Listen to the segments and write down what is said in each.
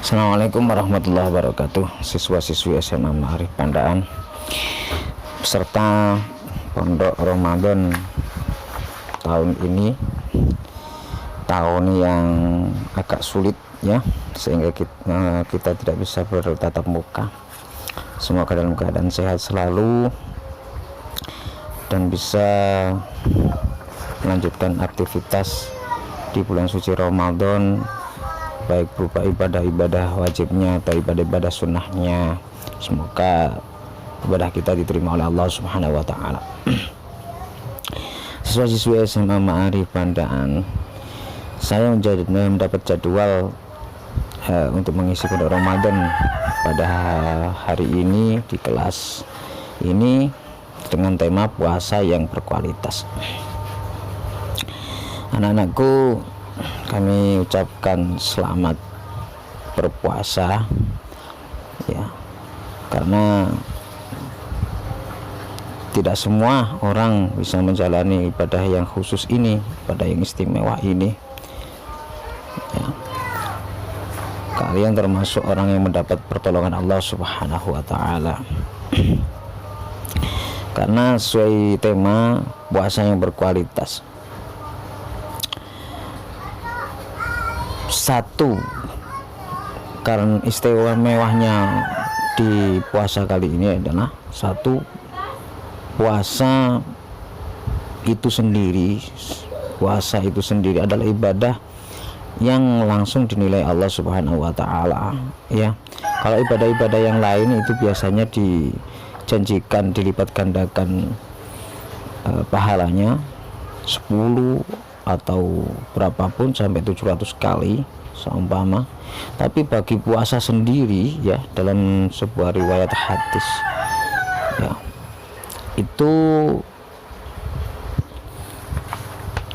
Assalamualaikum warahmatullahi wabarakatuh. Siswa-siswi SMA Ma'arif Pandaan peserta Pondok Ramadan tahun ini, tahun yang agak sulit ya, sehingga kita tidak bisa bertatap muka. Semoga dalam keadaan sehat selalu dan bisa melanjutkan aktivitas di bulan suci Ramadan, baik berupa ibadah-ibadah wajibnya atau ibadah-ibadah sunnahnya. Semoga ibadah kita diterima oleh Allah Subhanahu wa taala. Siswa-siswi SMA Ma'arif Pandaan, saya mendapat jadwal untuk mengisi pondok Ramadan pada hari ini di kelas ini dengan tema puasa yang berkualitas. Anak-anakku, kami ucapkan selamat berpuasa ya, karena tidak semua orang bisa menjalani ibadah yang khusus ini, ibadah yang istimewa ini ya. Kalian termasuk orang yang mendapat pertolongan Allah Subhanahu wa taala, karena sesuai tema puasa yang berkualitas. Satu, karena istimewanya di puasa kali ini adalah satu, puasa itu sendiri adalah ibadah yang langsung dinilai Allah Subhanahu wa taala ya. Kalau ibadah-ibadah yang lain itu biasanya dijanjikan dilipat gandakan pahalanya 10 atau berapapun sampai 700 kali seumpama. Tapi bagi puasa sendiri ya, dalam sebuah riwayat hadis ya, itu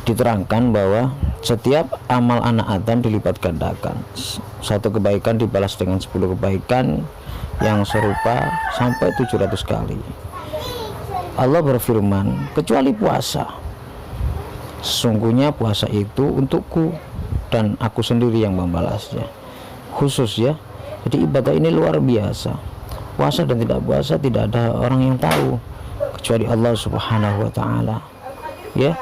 diterangkan bahwa setiap amal anak Adam dilipat gandakan. Satu kebaikan dibalas dengan 10 kebaikan yang serupa sampai 700 kali. Allah berfirman, kecuali puasa, sesungguhnya puasa itu untukku dan aku sendiri yang membalasnya. Khusus ya. Jadi ibadah ini luar biasa. Puasa dan tidak puasa tidak ada orang yang tahu kecuali Allah Subhanahu wa taala. Ya.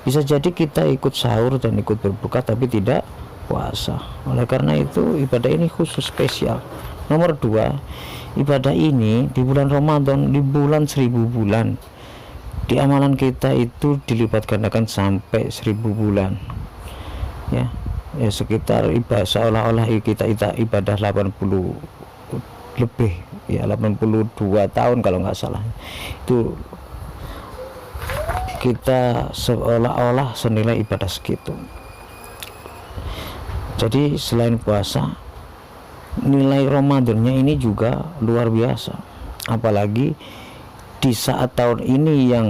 Bisa jadi kita ikut sahur dan ikut berbuka tapi tidak puasa. Oleh karena itu ibadah ini khusus spesial. Nomor 2, ibadah ini di bulan Ramadan, di bulan 1000 bulan. Di amalan kita itu dilipat gandakan sampai 1000 bulan ya, sekitar ibadah seolah-olah kita ibadah 80 lebih ya, 82 tahun kalau nggak salah, itu kita seolah-olah senilai ibadah segitu. Jadi selain puasa, nilai Ramadannya ini juga luar biasa, apalagi di saat tahun ini yang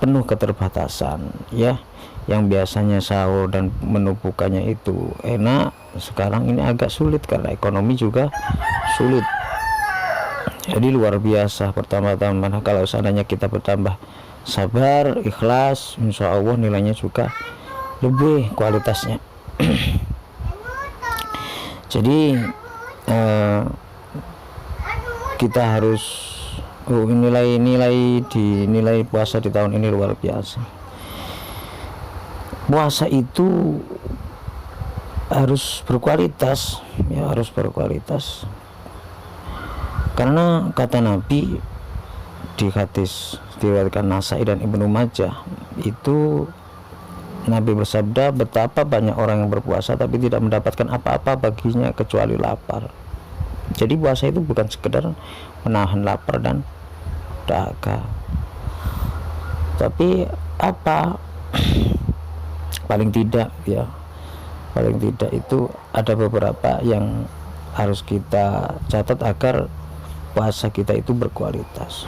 penuh keterbatasan ya, yang biasanya sahur dan menu bukanya itu enak, sekarang ini agak sulit karena ekonomi juga sulit. Jadi luar biasa. Pertama-tama kalau seandainya kita bertambah sabar, ikhlas, insya Allah nilainya juga lebih kualitasnya. Jadi kita harus nilai puasa di tahun ini luar biasa. Puasa itu harus berkualitas ya, harus berkualitas, karena kata Nabi di hadis diriwayatkan Nasai dan Ibnu Majah, itu Nabi bersabda, betapa banyak orang yang berpuasa tapi tidak mendapatkan apa-apa baginya kecuali lapar. Jadi puasa itu bukan sekedar menahan lapar dan dahaga, tapi apa paling tidak itu ada beberapa yang harus kita catat agar puasa kita itu berkualitas.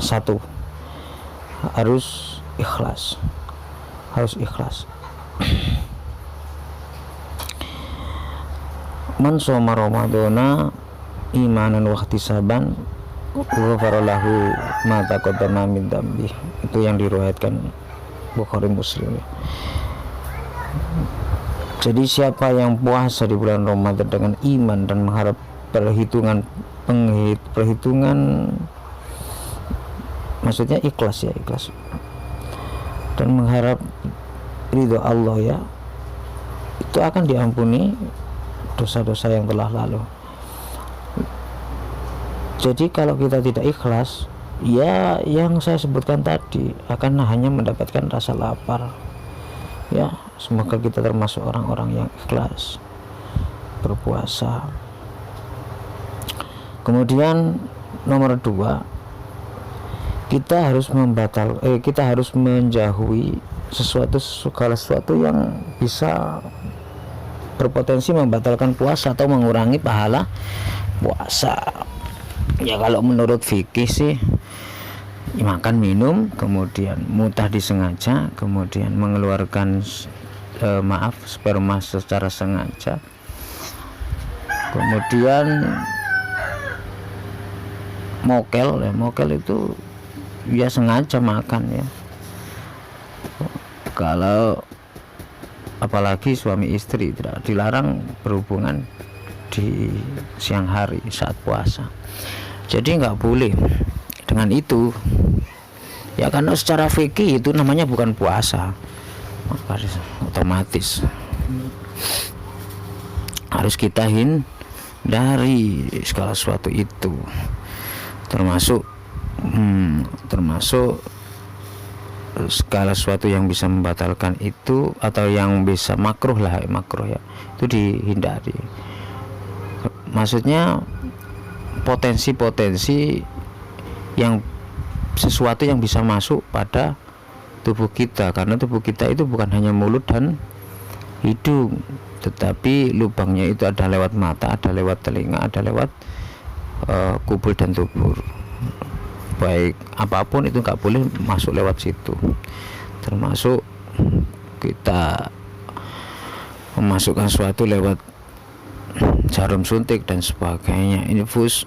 Satu, harus ikhlas. Man shoma ramadhana imanan wa ihtisaban ghufira lahu ma taqaddama min dzambi. Itu yang diriwayatkan Bukhari Muslim. Jadi siapa yang puasa di bulan Ramadan dengan iman dan mengharap perhitungan maksudnya ikhlas dan mengharap ridho Allah ya, itu akan diampuni dosa-dosa yang telah lalu. Jadi kalau kita tidak ikhlas, ya yang saya sebutkan tadi akan hanya mendapatkan rasa lapar ya. Semoga kita termasuk orang-orang yang ikhlas berpuasa. Kemudian nomor 2, kita harus menjauhi segala sesuatu yang bisa berpotensi membatalkan puasa atau mengurangi pahala puasa. Ya kalau menurut fikih sih, makan minum, kemudian mutah disengaja, kemudian mengeluarkan sperma secara sengaja, kemudian mokel itu ya sengaja makan ya. Kalau apalagi suami istri tidak dilarang berhubungan di siang hari saat puasa, jadi nggak boleh dengan itu ya, karena secara fikih itu namanya bukan puasa, maka otomatis harus kita hindari segala sesuatu itu, termasuk segala sesuatu yang bisa membatalkan itu atau yang bisa makruh ya, itu dihindari. Maksudnya potensi yang sesuatu yang bisa masuk pada tubuh kita, karena tubuh kita itu bukan hanya mulut dan hidung, tetapi lubangnya itu ada lewat mata, ada lewat telinga, ada lewat kubul dan tubur. Baik apapun itu nggak boleh masuk lewat situ, termasuk kita memasukkan sesuatu lewat jarum suntik dan sebagainya, infus,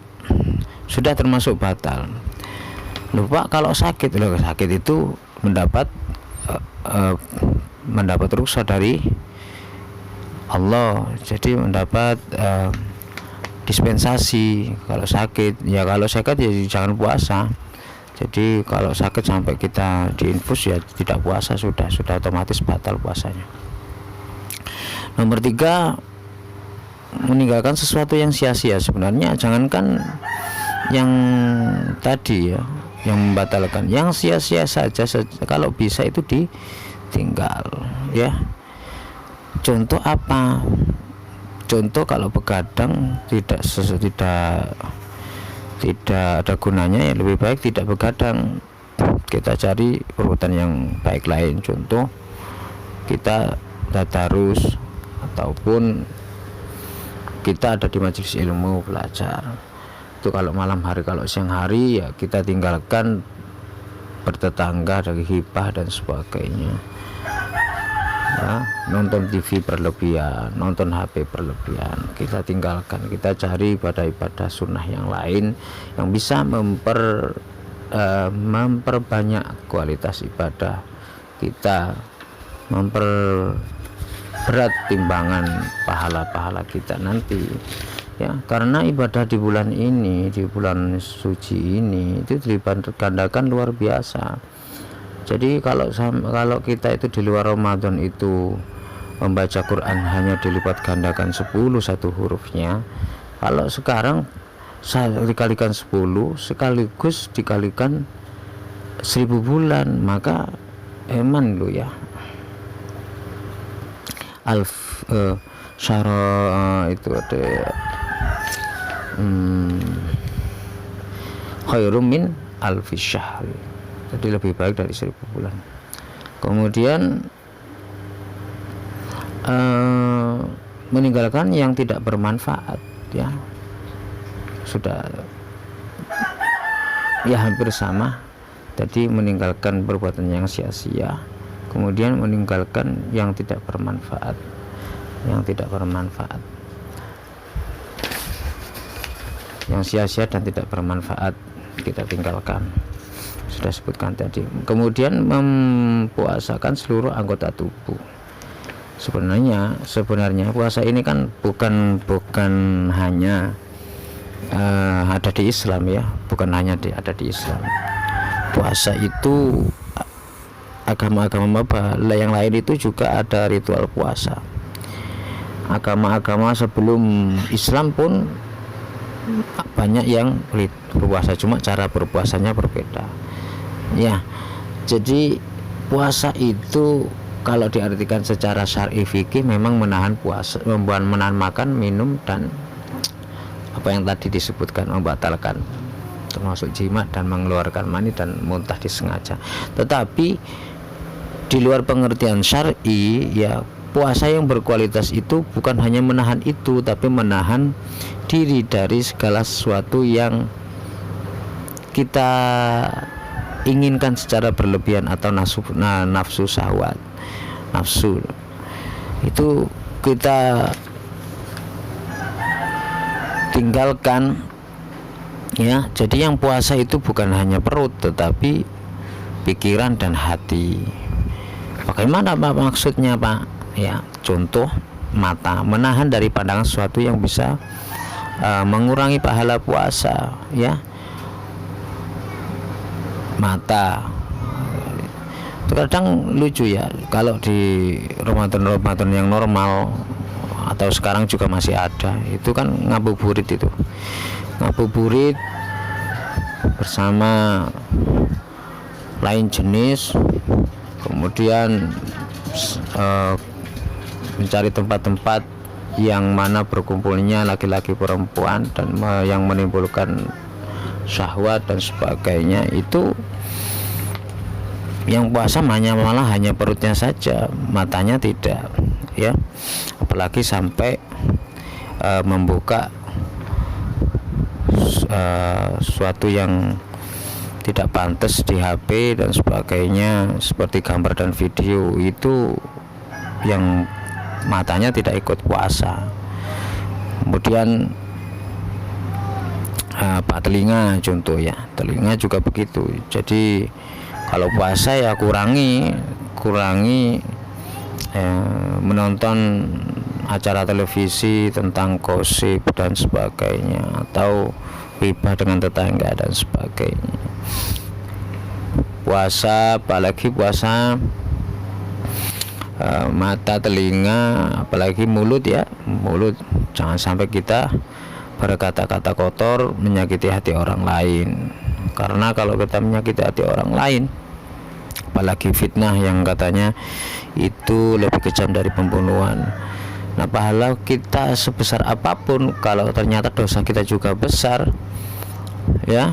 sudah termasuk batal. Lupa kalau sakit itu mendapat ruksa dari Allah, jadi mendapat dispensasi. Kalau sakit ya jangan puasa. Jadi kalau sakit sampai kita diinfus ya tidak puasa, sudah otomatis batal puasanya. Nomor 3, meninggalkan sesuatu yang sia-sia. Sebenarnya jangankan yang tadi ya, yang membatalkan, yang sia-sia saja kalau bisa itu ditinggal ya. Contoh apa? Contoh kalau begadang tidak ada gunanya, ya lebih baik tidak begadang, kita cari perbuatan yang baik lain. Contoh kita tadarus ataupun kita ada di majelis ilmu belajar, itu kalau malam hari. Kalau siang hari ya kita tinggalkan bertetangga dari hibah dan sebagainya ya. Nonton TV berlebihan, nonton HP berlebihan, kita tinggalkan. Kita cari ibadah sunnah yang lain yang bisa memperbanyak kualitas ibadah kita, memperberat timbangan pahala-pahala kita nanti ya. Karena ibadah di bulan ini, di bulan suci ini, itu dilipat gandakan luar biasa. Jadi kalau kita itu di luar Ramadan itu membaca Quran hanya dilipat gandakan 10 satu hurufnya, kalau sekarang dikalikan 10 sekaligus dikalikan 1000 bulan, maka eman lu ya. Syara itu ada khairum min alfi syahri, jadi lebih baik dari 1000 bulan. Kemudian meninggalkan yang tidak bermanfaat ya, sudah ya hampir sama tadi, meninggalkan perbuatan yang sia-sia, kemudian meninggalkan yang tidak bermanfaat, yang sia-sia dan tidak bermanfaat kita tinggalkan, sudah sebutkan tadi. Kemudian mempuasakan seluruh anggota tubuh Sebenarnya puasa ini kan bukan hanya ada di Islam ya, bukan hanya ada di Islam. Puasa itu agama-agama yang lain itu juga ada ritual puasa. Agama-agama sebelum Islam pun banyak yang berpuasa, cuma cara berpuasanya berbeda ya. Jadi puasa itu kalau diartikan secara syar'i fikih memang menahan makan, minum, dan apa yang tadi disebutkan, membatalkan termasuk jima dan mengeluarkan mani dan muntah disengaja. Tetapi di luar pengertian syar'i ya, puasa yang berkualitas itu bukan hanya menahan itu, tapi menahan diri dari segala sesuatu yang kita inginkan secara berlebihan atau nafsu syahwat. Nafsu itu kita tinggalkan ya. Jadi yang puasa itu bukan hanya perut, tetapi pikiran dan hati. Bagaimana Pak maksudnya Pak? Ya, contoh mata, menahan dari pandangan sesuatu yang bisa mengurangi pahala puasa ya. Mata terkadang lucu ya, kalau di Ramadan yang normal atau sekarang juga masih ada, itu kan ngabuburit bersama lain jenis, kemudian mencari tempat-tempat yang mana berkumpulnya laki-laki perempuan dan yang menimbulkan syahwat dan sebagainya. Itu yang puasa malah hanya perutnya saja, matanya tidak ya. Apalagi sampai membuka sesuatu yang tidak pantas di HP dan sebagainya, seperti gambar dan video, itu yang matanya tidak ikut puasa. Kemudian telinga contoh ya, telinga juga begitu. Jadi kalau puasa ya kurangi menonton acara televisi tentang gosip dan sebagainya, atau gibah dengan tetangga dan sebagainya. Puasa, apalagi puasa mata, telinga, apalagi mulut ya, mulut jangan sampai kita berkata-kata kotor menyakiti hati orang lain. Karena kalau kita menyakiti hati orang lain, apalagi fitnah yang katanya itu lebih kejam dari pembunuhan. Nah, pahala kita sebesar apapun, kalau ternyata dosa kita juga besar ya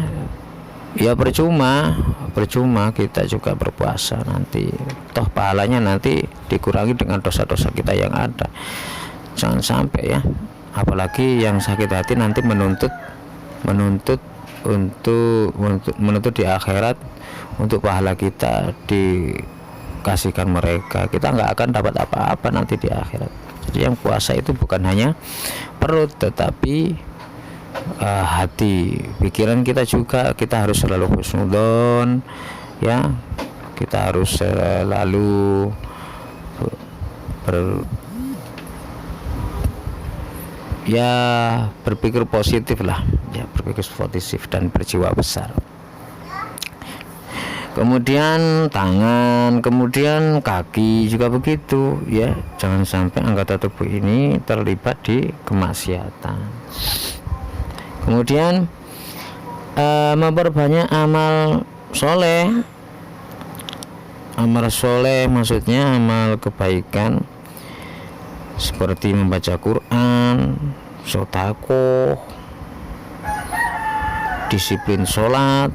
percuma kita juga berpuasa, nanti toh pahalanya nanti dikurangi dengan dosa-dosa kita yang ada. Jangan sampai ya, apalagi yang sakit hati nanti menuntut di akhirat untuk pahala kita dikasihkan mereka. Kita nggak akan dapat apa-apa nanti di akhirat. Jadi yang puasa itu bukan hanya perut, tetapi hati, pikiran kita juga. Kita harus selalu husnudzon ya, kita harus selalu berpikir positif lah ya, berpikir positif dan berjiwa besar. Kemudian tangan, kemudian kaki juga begitu ya. Jangan sampai anggota tubuh ini terlibat di kemaksiatan. Kemudian memperbanyak amal soleh. Amal soleh maksudnya amal kebaikan, seperti membaca Quran, sedekah, disiplin sholat.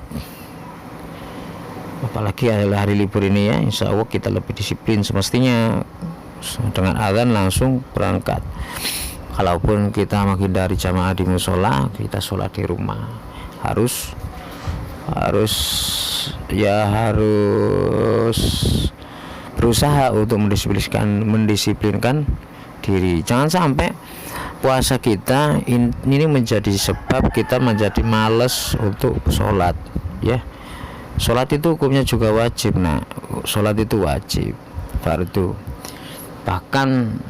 Apalagi hari libur ini ya, insya Allah kita lebih disiplin semestinya. Dengan azan langsung berangkat. Kalaupun kita menghindari jamaah di musola, kita sholat di rumah. Harus berusaha untuk mendisiplinkan diri. Jangan sampai puasa kita ini menjadi sebab kita menjadi malas untuk sholat ya. Sholat itu hukumnya juga wajib. Nah, sholat itu wajib, fardu. bahkan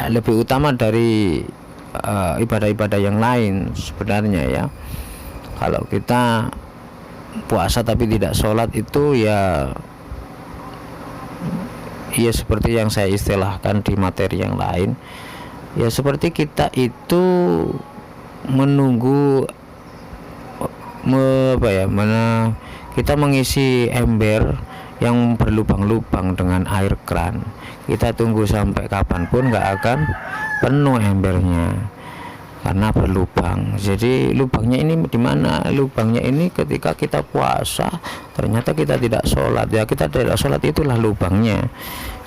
lebih utama dari ibadah-ibadah yang lain sebenarnya ya. Kalau kita puasa tapi tidak sholat itu ya seperti yang saya istilahkan di materi yang lain, ya seperti kita itu menunggu kita mengisi ember yang berlubang-lubang dengan air keran. Kita tunggu sampai kapanpun nggak akan penuh embernya karena berlubang. Jadi lubangnya ini di mana? Lubangnya ini ketika kita puasa ternyata kita tidak sholat, ya kita tidak sholat itulah lubangnya.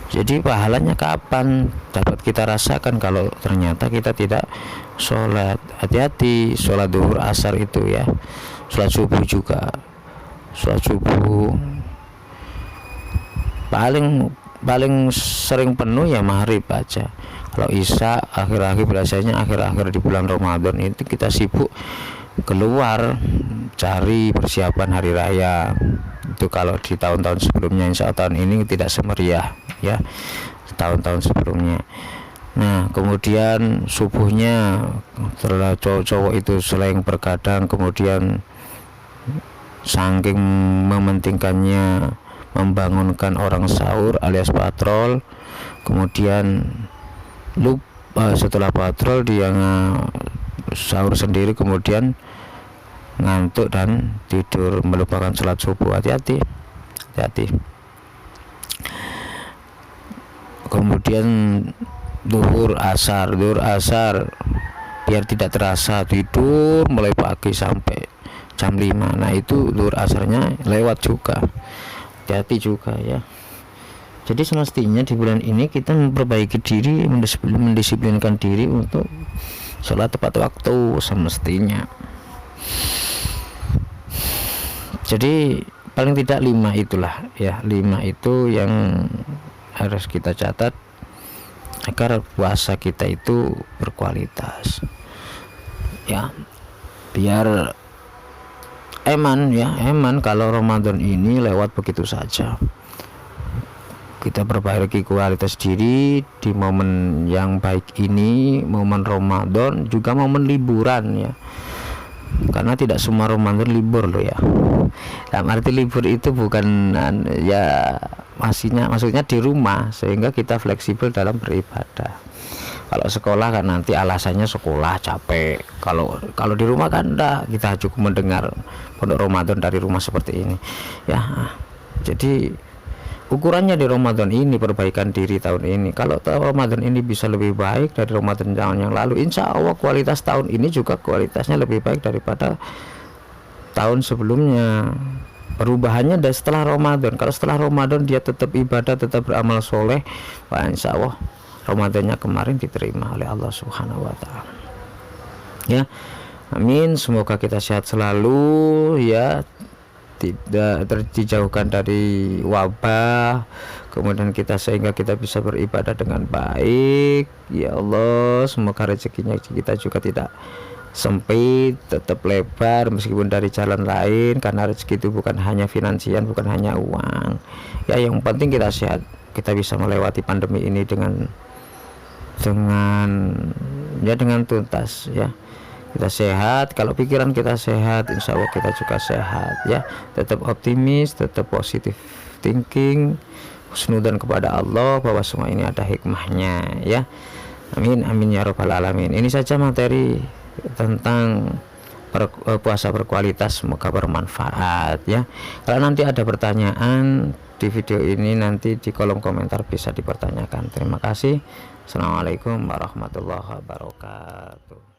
Jadi pahalanya kapan dapat kita rasakan kalau ternyata kita tidak sholat? Hati-hati sholat duhur asar itu ya, sholat subuh juga. Sholat subuh paling sering penuh ya maghrib aja. Kalau isya akhir-akhir, biasanya akhir-akhir di bulan Ramadan itu kita sibuk keluar cari persiapan hari raya. Itu kalau di tahun-tahun sebelumnya, insya Allah tahun ini tidak semeriah ya tahun-tahun sebelumnya. Nah kemudian subuhnya setelah cowok-cowok itu selain berkadang, kemudian saking mementingkannya membangunkan orang sahur alias patrol, kemudian setelah patrol dia sahur sendiri, kemudian ngantuk dan tidur melupakan sholat subuh. Hati-hati. Kemudian duhur asar biar tidak terasa tidur mulai pagi sampai jam 5. Nah itu duhur asarnya lewat juga. Hati-hati juga ya. Jadi semestinya di bulan ini kita memperbaiki diri, mendisiplinkan diri untuk sholat tepat waktu semestinya. Jadi paling tidak 5 itulah ya, 5 itu yang harus kita catat agar puasa kita itu berkualitas ya, biar eman kalau Ramadan ini lewat begitu saja. Kita perbaiki kualitas diri di momen yang baik ini, momen Ramadan, juga momen liburan ya. Karena tidak semua Ramadan libur loh ya. Dalam arti libur itu bukan ya maksudnya di rumah, sehingga kita fleksibel dalam beribadah. Kalau sekolah kan nanti alasannya sekolah capek. Kalau di rumah kan enggak, kita cukup mendengar pondok Ramadan dari rumah seperti ini. Ya. Jadi ukurannya di Ramadan ini perbaikan diri tahun ini. Kalau Ramadan ini bisa lebih baik dari Ramadan tahun yang lalu, insya Allah kualitas tahun ini juga kualitasnya lebih baik daripada tahun sebelumnya. Perubahannya dari setelah Ramadan. Kalau setelah Ramadan dia tetap ibadah, tetap beramal soleh, wah insya Allah Ramadannya kemarin diterima oleh Allah Subhanahu wa Ta'ala. Ya, amin. Semoga kita sehat selalu ya, tidak dijauhkan dari wabah, kemudian sehingga kita bisa beribadah dengan baik ya Allah. Semoga rezekinya kita juga tidak sempit, tetap lebar meskipun dari jalan lain, karena rezeki itu bukan hanya finansial, bukan hanya uang ya. Yang penting kita sehat, kita bisa melewati pandemi ini dengan tuntas ya. Kita sehat, kalau pikiran kita sehat, insya Allah kita juga sehat ya. Tetap optimis, tetap positive thinking, husnudzon kepada Allah bahwa semua ini ada hikmahnya ya. Amin amin ya rabbal alamin. Ini saja materi tentang puasa berkualitas, semoga bermanfaat ya. Kalau nanti ada pertanyaan di video ini, nanti di kolom komentar bisa dipertanyakan. Terima kasih. Assalamualaikum warahmatullahi wabarakatuh.